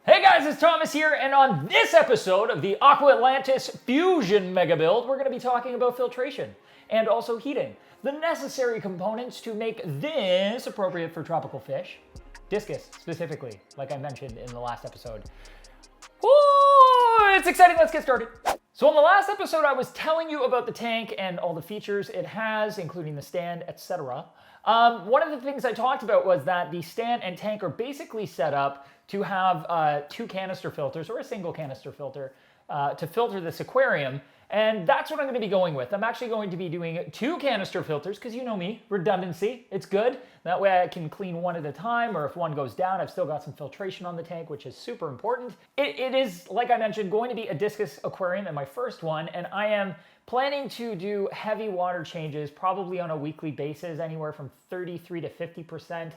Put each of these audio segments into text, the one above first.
Hey guys, it's Thomas here, and on this episode of the Aquatlantis Fusion Mega-Build, we're going to be talking about filtration and also heating, the necessary components to make this appropriate for tropical fish, discus specifically, like I mentioned in the last episode. Ooh, it's exciting, let's get started. So in the last episode, I was telling you about the tank and all the features it has, including the stand, etc. One of the things I talked about was that the stand and tank are basically set up to have two canister filters or a single canister filter to filter this aquarium. And that's what I'm going to be going with. I'm actually going to be doing two canister filters because you know me, redundancy, it's good. That way I can clean one at a time, or if one goes down, I've still got some filtration on the tank, which is super important. It is, like I mentioned, going to be a discus aquarium in my first one, and I am planning to do heavy water changes probably on a weekly basis, anywhere from 33 to 50%.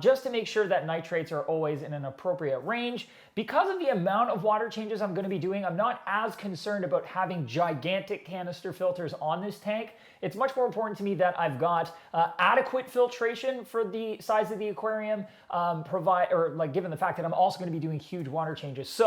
Just to make sure that nitrates are always in an appropriate range. Because of the amount of water changes I'm going to be doing, I'm not as concerned about having gigantic canister filters on this tank. It's much more important to me that I've got adequate filtration for the size of the aquarium, given the fact that I'm also going to be doing huge water changes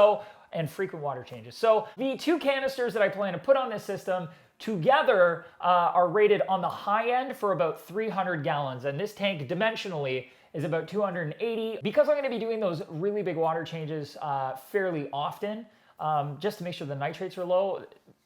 and frequent water changes. So the two canisters that I plan to put on this system together are rated on the high end for about 300 gallons, and this tank dimensionally is about 280. Because I'm going to be doing those really big water changes fairly often, just to make sure the nitrates are low,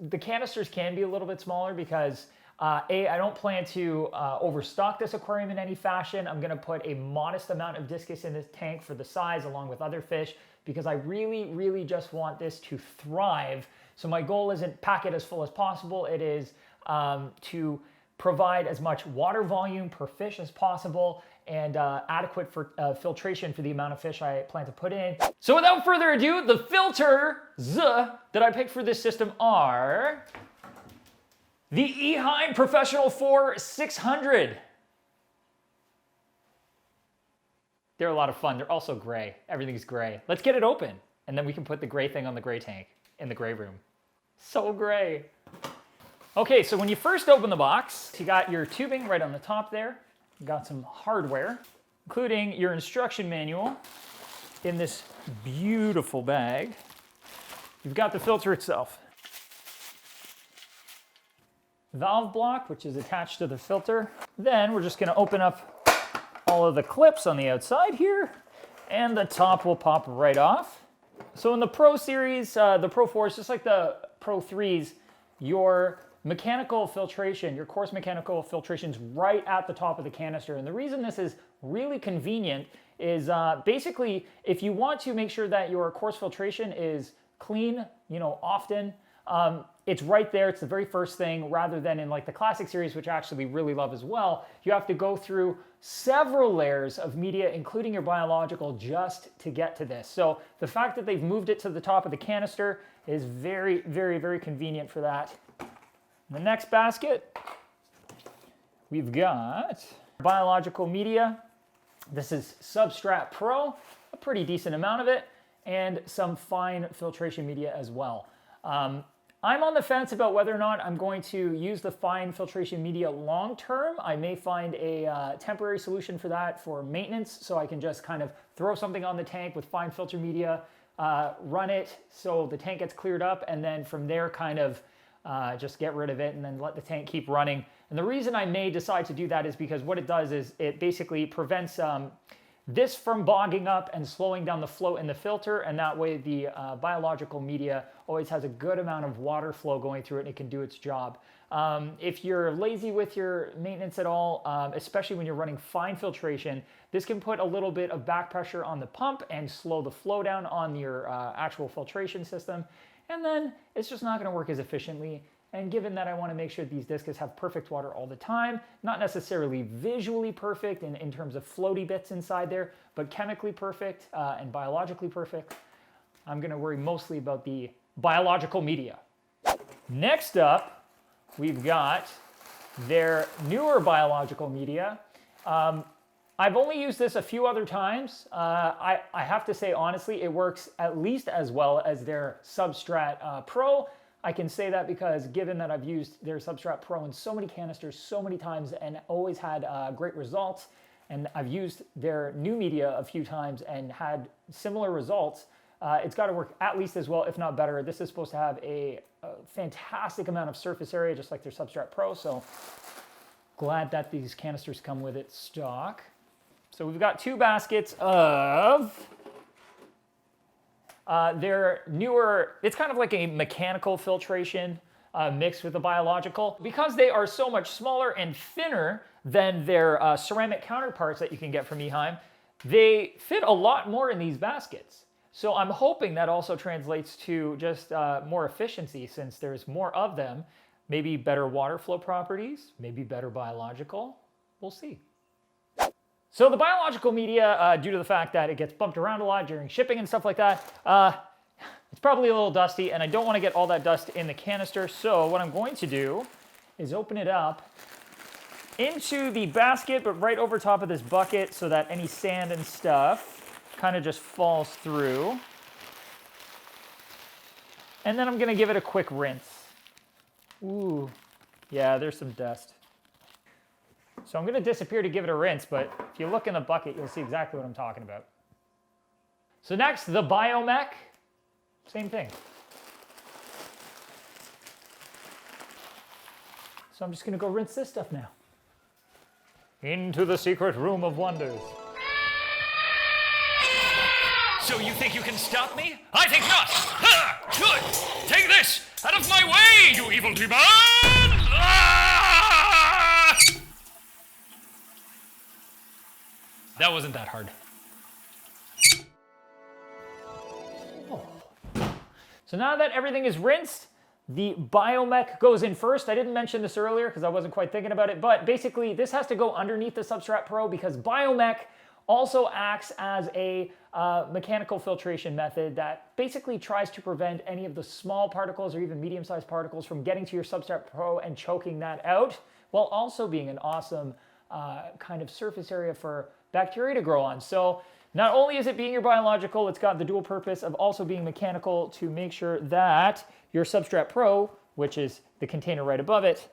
the canisters can be a little bit smaller because I don't plan to overstock this aquarium in any fashion. I'm going to put a modest amount of discus in this tank for the size along with other fish because I really just want this to thrive. So my goal isn't pack it as full as possible. It is to provide as much water volume per fish as possible and adequate for filtration for the amount of fish I plan to put in. So without further ado, the filters that I picked for this system are the Eheim Professional 4 600. They're a lot of fun. They're also gray. Everything's gray. Let's get it open, and then we can put the gray thing on the gray tank in the gray room. So gray. Okay, so when you first open the box, you got your tubing right on the top there. You got some hardware, including your instruction manual in this beautiful bag. You've got the filter itself. Valve block, which is attached to the filter. Then we're just going to open up all of the clips on the outside here, and the top will pop right off. So in the Pro Series, the Pro 4s, just like the Pro 3s, your mechanical filtration, your coarse mechanical filtration is right at the top of the canister. And the reason this is really convenient is basically if you want to make sure that your coarse filtration is clean, often, it's right there. It's the very first thing, rather than in like the Classic series, which I actually really love as well. You have to go through several layers of media, including your biological, just to get to this. So the fact that they've moved it to the top of the canister is very convenient for that. In the next basket, we've got biological media. This is Substrat Pro, a pretty decent amount of it, and some fine filtration media as well. I'm on the fence about whether or not I'm going to use the fine filtration media long term. I may find a temporary solution for that for maintenance, so I can just kind of throw something on the tank with fine filter media, run it so the tank gets cleared up, and then from there kind of just get rid of it and then let the tank keep running. And the reason I may decide to do that is because what it does is it basically prevents this from bogging up and slowing down the flow in the filter, and that way the biological media always has a good amount of water flow going through it and it can do its job. If you're lazy with your maintenance at all, especially when you're running fine filtration, this can put a little bit of back pressure on the pump and slow the flow down on your actual filtration system. And then it's just not going to work as efficiently. And given that I want to make sure these discus have perfect water all the time, not necessarily visually perfect in terms of floaty bits inside there, but chemically perfect and biologically perfect, I'm going to worry mostly about the biological media. Next up, we've got their newer biological media. I've only used this a few other times. I have to say, honestly, it works at least as well as their Substrat Pro. I can say that because given that I've used their Substrat Pro in so many canisters so many times and always had great results, and I've used their new media a few times and had similar results, it's got to work at least as well, if not better. This is supposed to have a fantastic amount of surface area, just like their Substrat Pro. So glad that these canisters come with it stock. So we've got 2 baskets of their newer, it's kind of like a mechanical filtration mixed with a biological. Because they are so much smaller and thinner than their ceramic counterparts that you can get from Eheim, they fit a lot more in these baskets. So I'm hoping that also translates to just more efficiency, since there's more of them. Maybe better water flow properties, maybe better biological. We'll see. So the biological media, due to the fact that it gets bumped around a lot during shipping and stuff like that, it's probably a little dusty, and I don't want to get all that dust in the canister. So what I'm going to do is open it up into the basket, but right over top of this bucket, so that any sand and stuff kind of just falls through. And then I'm going to give it a quick rinse. Ooh, yeah, there's some dust. So I'm going to disappear to give it a rinse, but if you look in the bucket, you'll see exactly what I'm talking about. So next, the Biomech. Same thing. So I'm just going to go rinse this stuff now. Into the secret room of wonders. So you think you can stop me? I think not! Ha! Good! Take this! Out of my way, you evil demon! Ah! That wasn't that hard. So now that everything is rinsed, the Biomech goes in first. I didn't mention this earlier because I wasn't quite thinking about it, but basically this has to go underneath the Substrat Pro because Biomech also acts as a mechanical filtration method that basically tries to prevent any of the small particles or even medium-sized particles from getting to your Substrat Pro and choking that out, while also being an awesome kind of surface area for bacteria to grow on. So not only is it being your biological, it's got the dual purpose of also being mechanical to make sure that your Substrat Pro, which is the container right above it,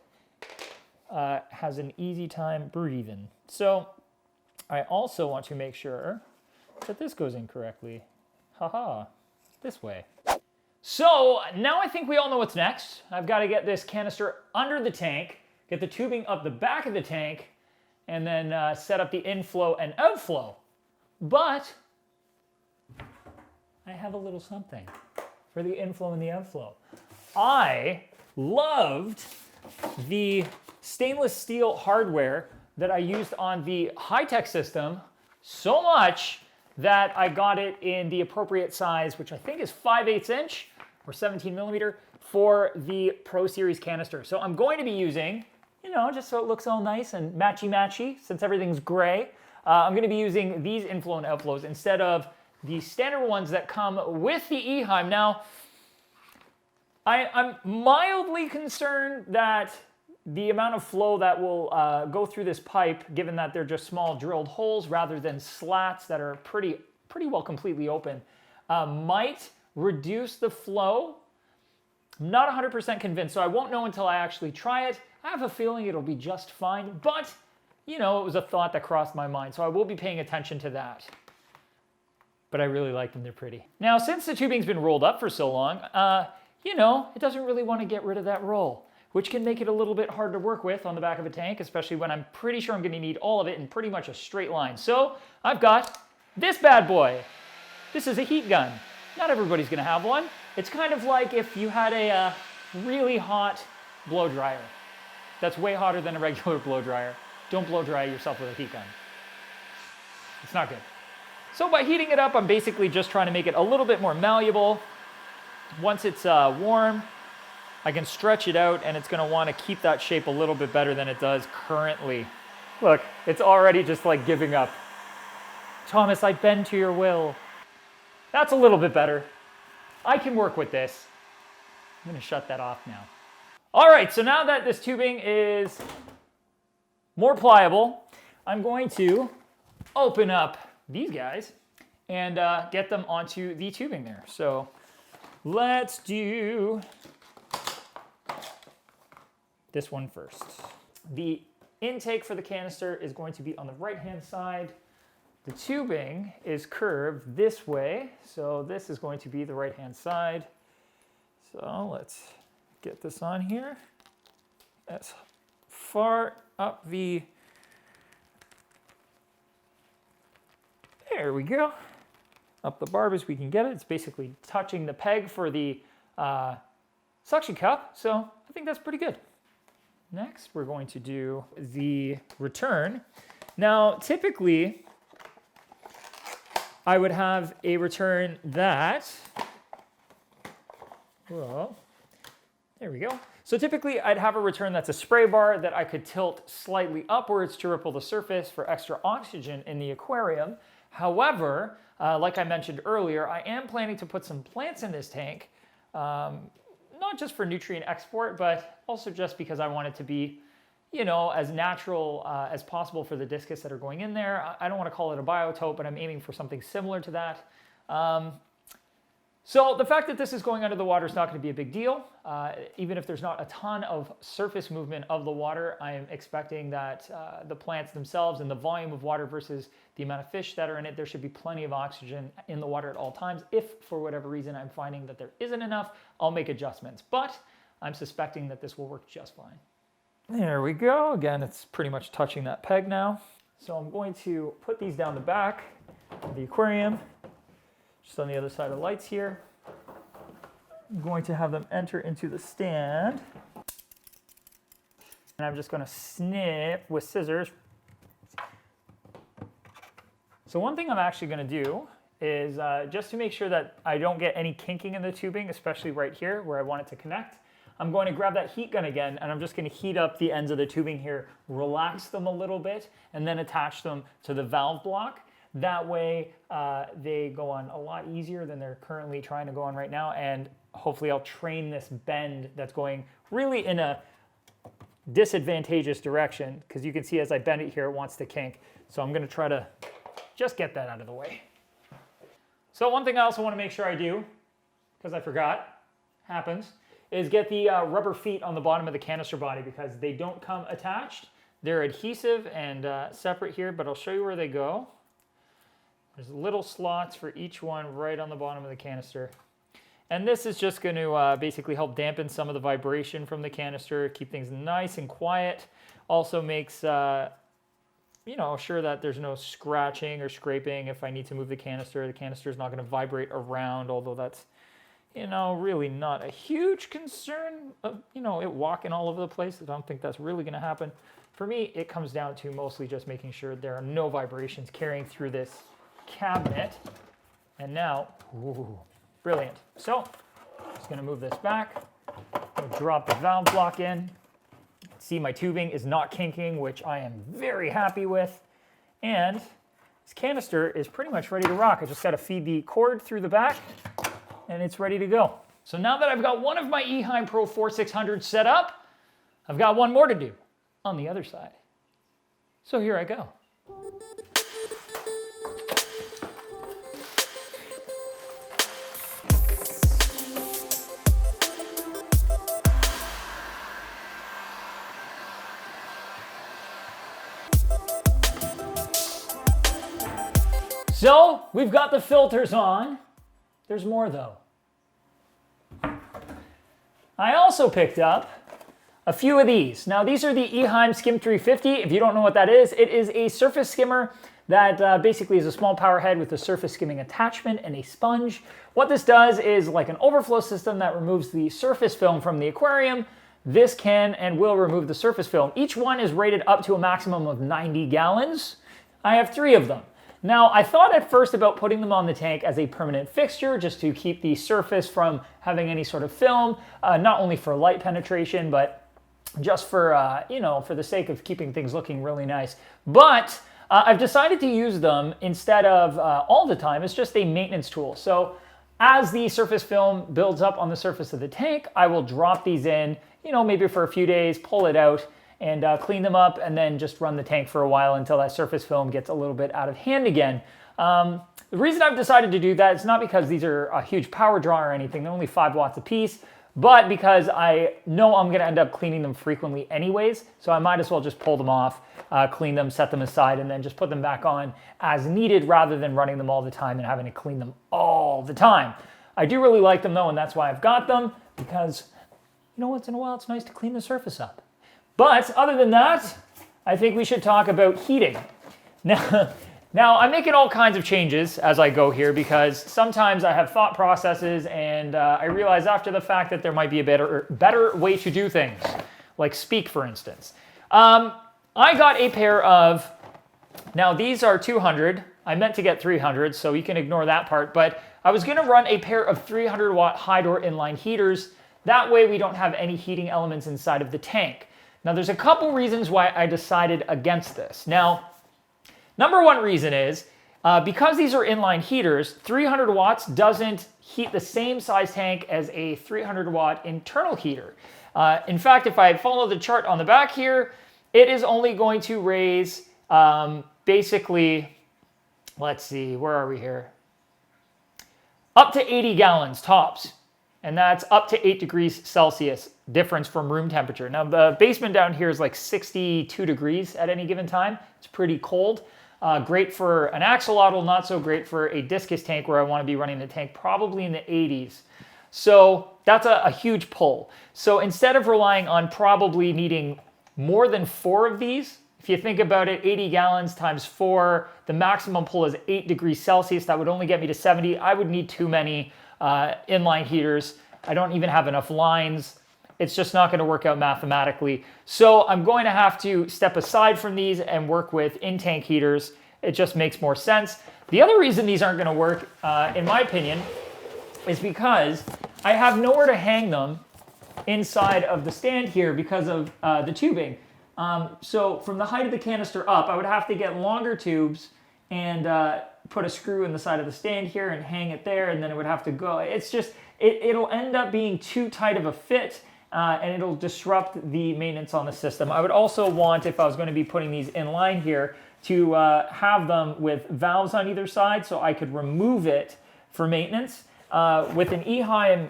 has an easy time breathing. So I also want to make sure that this goes in correctly. Haha, this way. So now I think we all know what's next. I've got to get this canister under the tank, get the tubing up the back of the tank, and then set up the inflow and outflow. But I have a little something for the inflow and the outflow. I loved the stainless steel hardware that I used on the high-tech system so much that I got it in the appropriate size, which I think is 5/8 inch or 17 millimeter for the Pro Series canister. So I'm going to be using, you know, just so it looks all nice and matchy-matchy, since everything's gray, I'm going to be using these inflow and outflows instead of the standard ones that come with the Eheim. Now, I'm mildly concerned that the amount of flow that will go through this pipe, given that they're just small drilled holes rather than slats that are pretty well completely open, might reduce the flow. I'm not 100% convinced, so I won't know until I actually try it. I have a feeling it'll be just fine, but you know, it was a thought that crossed my mind, so I will be paying attention to that. But I really like them, they're pretty. Now, since the tubing's been rolled up for so long, you know, it doesn't really want to get rid of that roll, which can make it a little bit hard to work with on the back of a tank, especially when I'm pretty sure I'm going to need all of it in pretty much a straight line. So I've got this bad boy. This is a heat gun. Not everybody's going to have one. It's kind of like if you had a really hot blow dryer. That's way hotter than a regular blow dryer. Don't blow dry yourself with a heat gun. It's not good. So by heating it up, I'm basically just trying to make it a little bit more malleable. Once it's warm, I can stretch it out, and it's going to want to keep that shape a little bit better than it does currently. Look, it's already just like giving up. Thomas, I bend to your will. That's a little bit better. I can work with this. I'm going to shut that off now. All right, so now that this tubing is more pliable, I'm going to open up these guys and get them onto the tubing there. So let's do this one first. The intake for the canister is going to be on the right-hand side The tubing is curved this way, so this is going to be the right-hand side. So let's get this on here. As far up there we go. Up the barb as we can get it. It's basically touching the peg for the suction cup, so I think that's pretty good. Next, we're going to do the return. Now, typically, I would have a return that, well, there we go. So typically I'd have a return that's a spray bar that I could tilt slightly upwards to ripple the surface for extra oxygen in the aquarium. However, like I mentioned earlier, I am planning to put some plants in this tank, not just for nutrient export, but also just because I want it to be, you know, as natural as possible for the discus that are going in there. I don't want to call it a biotope, but I'm aiming for something similar to that. So the fact that this is going under the water is not going to be a big deal. Even if there's not a ton of surface movement of the water, I am expecting that the plants themselves and the volume of water versus the amount of fish that are in it, there should be plenty of oxygen in the water at all times. If for whatever reason I'm finding that there isn't enough, I'll make adjustments. But I'm suspecting that this will work just fine. There we go. Again, it's pretty much touching that peg now. So I'm going to put these down the back of the aquarium, just on the other side of the lights here. I'm going to have them enter into the stand. And I'm just going to snip with scissors. So one thing I'm actually going to do is just to make sure that I don't get any kinking in the tubing, especially right here where I want it to connect, I'm going to grab that heat gun again, and I'm just going to heat up the ends of the tubing here, relax them a little bit, and then attach them to the valve block. That way they go on a lot easier than they're currently trying to go on right now, and hopefully I'll train this bend that's going really in a disadvantageous direction, because you can see as I bend it here, it wants to kink. So I'm going to try to just get that out of the way. So one thing I also want to make sure I do, because I forgot, happens, is get the rubber feet on the bottom of the canister body, because they don't come attached. They're adhesive and separate here, but I'll show you where they go. There's little slots for each one right on the bottom of the canister. And this is just going to basically help dampen some of the vibration from the canister, keep things nice and quiet. Also makes, you know, sure that there's no scratching or scraping if I need to move the canister. The canister is not going to vibrate around, although that's, you know, really not a huge concern of, you know, it walking all over the place. I don't think that's really going to happen. For me, it comes down to mostly just making sure there are no vibrations carrying through this cabinet. And now, ooh, brilliant. So, just going to move this back. I'll drop the valve block in. See, my tubing is not kinking, which I am very happy with. And this canister is pretty much ready to rock. I just got to feed the cord through the back, and it's ready to go. So now that I've got one of my Eheim Pro 4600 set up, I've got one more to do on the other side. So here I go. So we've got the filters on. There's more though. I also picked up a few of these. Now these are the Eheim Skim 350. If you don't know what that is, it is a surface skimmer that basically is a small power head with a surface skimming attachment and a sponge. What this does is like an overflow system that removes the surface film from the aquarium. This can and will remove the surface film. Each one is rated up to a maximum of 90 gallons. I have 3 of them. Now, I thought at first about putting them on the tank as a permanent fixture just to keep the surface from having any sort of film, not only for light penetration, but just for, you know, for the sake of keeping things looking really nice. But I've decided to use them instead of all the time. It's just a maintenance tool. So as the surface film builds up on the surface of the tank, I will drop these in, you know, maybe for a few days, pull it out, and clean them up, and then just run the tank for a while until that surface film gets a little bit out of hand again. The reason I've decided to do that is not because these are a huge power draw or anything. They're only 5 watts a piece, but because I know I'm gonna end up cleaning them frequently anyways, so I might as well just pull them off, clean them, set them aside, and then just put them back on as needed rather than running them all the time and having to clean them all the time. I do really like them though, and that's why I've got them, because you know, once in a while it's nice to clean the surface up. But other than that, I think we should talk about heating. Now I'm making all kinds of changes as I go here because sometimes I have thought processes and I realize after the fact that there might be a better way to do things, like speak, for instance. I got a pair of, now these are 200. I meant to get 300, so you can ignore that part, but I was gonna run a pair of 300 watt high door inline heaters. That way we don't have any heating elements inside of the tank. Now there's a couple reasons why I decided against this. Now, number one reason is because these are inline heaters, 300 watts doesn't heat the same size tank as a 300 watt internal heater. In fact, if I follow the chart on the back here, it is only going to raise basically, let's see, where are we here? Up to 80 gallons tops. And that's up to 8 degrees Celsius difference from room temperature. Now the basement down here is like 62 degrees at any given time. It's pretty cold. Great for an axolotl, not so great for a discus tank where I want to be running the tank probably in the 80s. So that's a huge pull. So instead of relying on probably needing more than 4 of these, if you think about it, 80 gallons times 4, the maximum pull is 8 degrees Celsius. That would only get me to 70. I would need too many inline heaters. I don't even have enough lines. It's just not going to work out mathematically. So I'm going to have to step aside from these and work with in-tank heaters. It just makes more sense. The other reason these aren't going to work, in my opinion, is because I have nowhere to hang them inside of the stand here because of the tubing. So from the height of the canister up, I would have to get longer tubes and put a screw in the side of the stand here and hang it there, and then it would have to go. It's just, it'll end up being too tight of a fit, and it'll disrupt the maintenance on the system. I would also want, if I was going to be putting these in line here, to have them with valves on either side so I could remove it for maintenance. With an Eheim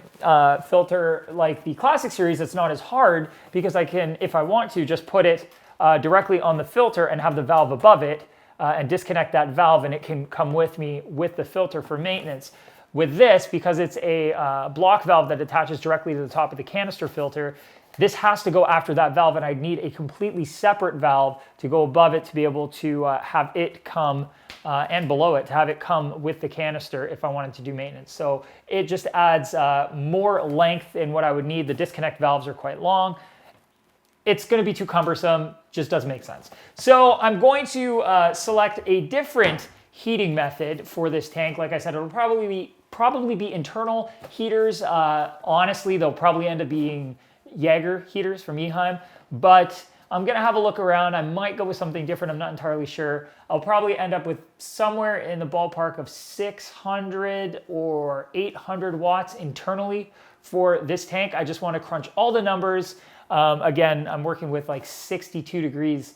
filter like the Classic Series, it's not as hard because I can, if I want to, just put it directly on the filter and have the valve above it and disconnect that valve, and it can come with me with the filter for maintenance. With this, because it's a block valve that attaches directly to the top of the canister filter, this has to go after that valve, and I need a completely separate valve to go above it to be able to have it come, and below it, to have it come with the canister if I wanted to do maintenance. So it just adds more length in what I would need. The disconnect valves are quite long. It's going to be too cumbersome, just doesn't make sense. So I'm going to select a different heating method for this tank. Like I said, it'll probably be internal heaters. Honestly, they'll probably end up being Jaeger heaters from Eheim, but I'm gonna have a look around. I might go with something different, I'm not entirely sure. I'll probably end up with somewhere in the ballpark of 600 or 800 watts internally for this tank. I just wanna crunch all the numbers. Again, I'm working with like 62 degrees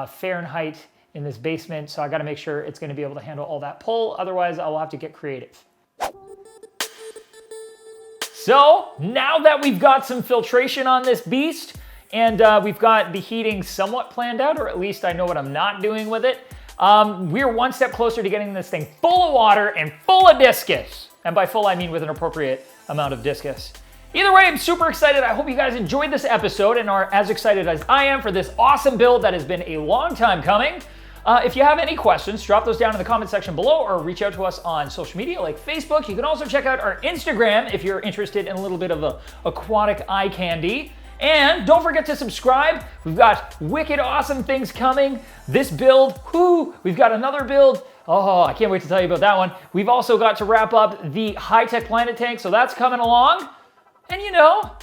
Fahrenheit in this basement, so I gotta make sure it's gonna be able to handle all that pull. Otherwise, I'll have to get creative. So now that we've got some filtration on this beast and we've got the heating somewhat planned out, or at least I know what I'm not doing with it, we're one step closer to getting this thing full of water and full of discus. And by full, I mean with an appropriate amount of discus. Either way, I'm super excited. I hope you guys enjoyed this episode and are as excited as I am for this awesome build that has been a long time coming. If you have any questions, drop those down in the comment section below or reach out to us on social media like Facebook. You can also check out our Instagram if you're interested in a little bit of aquatic eye candy. And don't forget to subscribe. We've got wicked awesome things coming. This build, we've got another build. Oh, I can't wait to tell you about that one. We've also got to wrap up the high-tech planet tank, so that's coming along. And you know,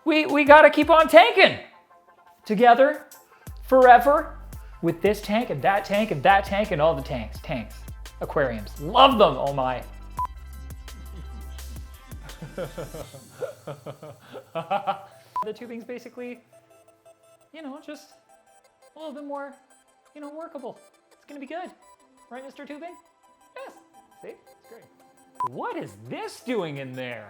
we gotta keep on tanking together forever. With this tank and that tank and that tank and all the tanks, aquariums. Love them, oh my. The tubing's basically, you know, just a little bit more, you know, workable. It's gonna be good. Right, Mr. Tubing? Yes, see, it's great. What is this doing in there?